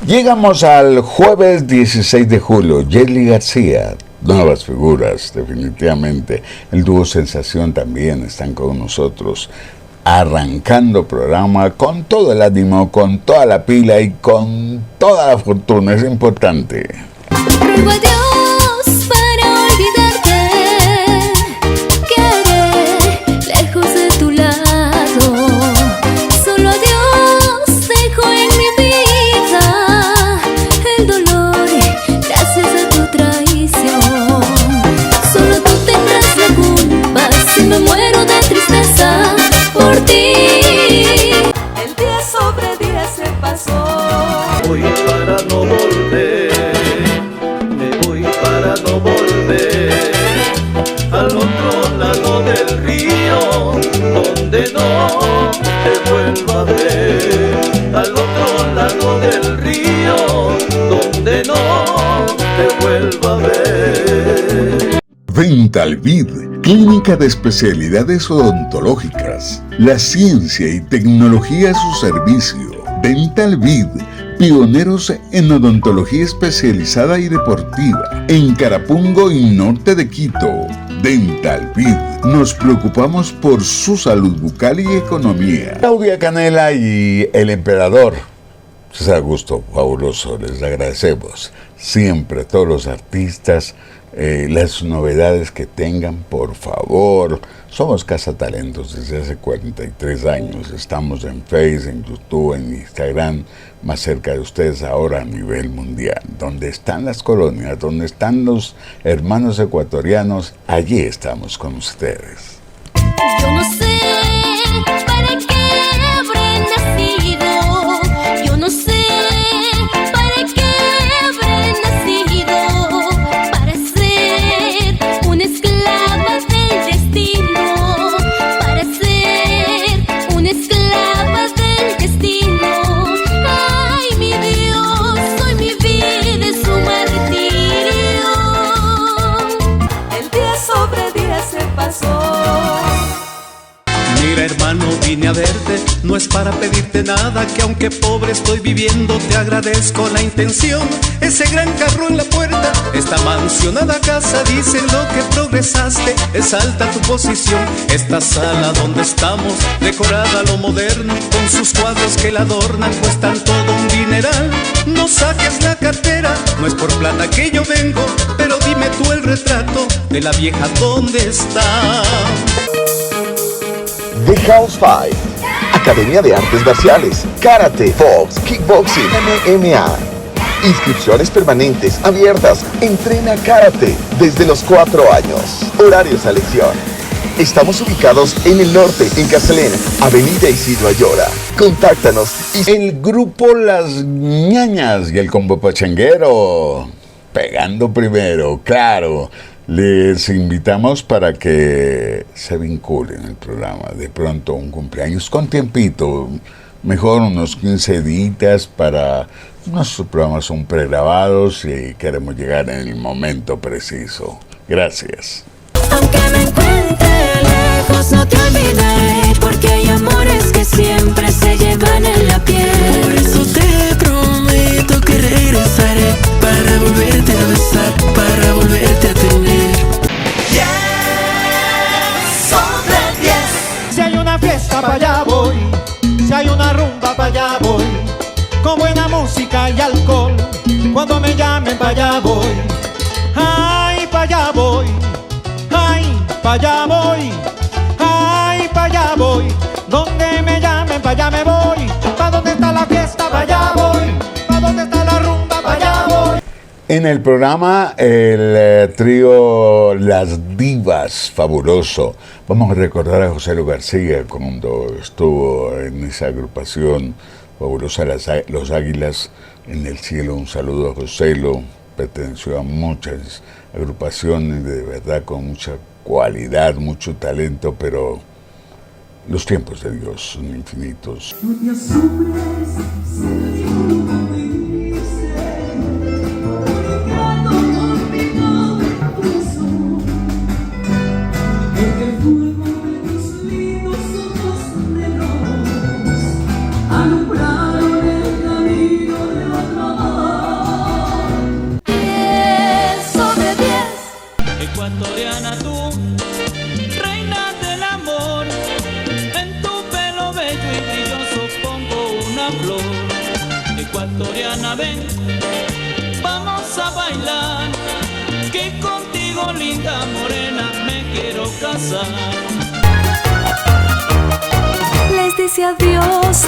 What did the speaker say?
Llegamos al jueves 16 de julio. Jerry García, nuevas figuras, definitivamente. El dúo Sensación también están con nosotros, arrancando programa con todo el ánimo, con toda la pila y con toda la fortuna. Es importante. Ruego a Dios para olvidarte, que haré lejos de tu lado. Solo a Dios dejo en mi vida el dolor, gracias a tu traición. Solo tú tendrás la culpa si me muero de tristeza por ti. El día sobre día se pasó. Voy para no volver, me voy para no volver al otro lado del río, donde no te vuelva a ver. Al otro lado del río, donde no te vuelva a ver. Dental Vid, clínica de especialidades odontológicas. La ciencia y tecnología a su servicio. Dental Vid, pioneros en odontología especializada y deportiva, en Carapungo y norte de Quito. Dental Vid, nos preocupamos por su salud bucal y economía. Claudia Canela y el emperador César Augusto, fabuloso, les agradecemos siempre a todos los artistas. Las novedades que tengan, por favor. Somos Casa Talentos desde hace 43 años. Estamos en Facebook, en YouTube, en Instagram, más cerca de ustedes ahora a nivel mundial. Donde están las colonias, donde están los hermanos ecuatorianos, allí estamos con ustedes. Yo no sé para qué habré nacido. Yo no sé para qué habré nacido. Para ser una esclava del destino. Para ser una esclava del destino. Ay, mi Dios, hoy mi vida es un martirio. El día sobre día se pasó. Mira, hermano, vine a verte, no es para pedirte nada, que aunque pobre estoy viviendo, te agradezco la intención. Ese gran carro en la puerta, esta mansionada casa, dicen lo que progresaste, es alta tu posición. Esta sala donde estamos, decorada a lo moderno, con sus cuadros que la adornan, cuestan todo un dineral. No saques la cartera, no es por plata que yo vengo, pero dime tú el retrato de la vieja, ¿dónde está? The House Fight, Academia de Artes Marciales, Karate, Box, Kickboxing, MMA. Inscripciones permanentes abiertas. Entrena Karate desde los 4 años. Horario selección. Estamos ubicados en el norte, en Casalén, Avenida Isidro Ayora. Contáctanos. El grupo Las Ñañas y el combo pachanguero, pegando primero, claro. Les invitamos para que se vinculen al programa. De pronto un cumpleaños con tiempito, mejor unos 15 días para... Nuestros programas son pregrabados y queremos llegar en el momento preciso. Gracias. Aunque me encuentre lejos, no te olvidaré, porque hay amores que siempre se llevan en la piel. Por eso te prometo que regresaré para volverte a besar, para volverte a tener. Sobre 10. Si hay una fiesta, para allá voy. Si hay una rumba, para allá voy. Con buena música y alcohol. Cuando me llamen, para allá voy. Ay, para allá voy. Ay, para allá voy. Ay, para allá voy. Donde me llamen, para allá me voy. Pa' donde está la fiesta, para allá voy. Pa' donde está la rumba, para allá voy. En el programa, el trío Las Divas, fabuloso. Vamos a recordar a José Luis García cuando estuvo en esa agrupación fabulosa, Los Águilas en el Cielo. Un saludo a José Luis. Perteneció a muchas agrupaciones, de verdad, con mucha cualidad, mucho talento, pero los tiempos de Dios son infinitos. Alumbraron el camino de otro flor. Ecuatoriana, ven, vamos a bailar, que contigo, linda morena, me quiero casar. Les dice adiós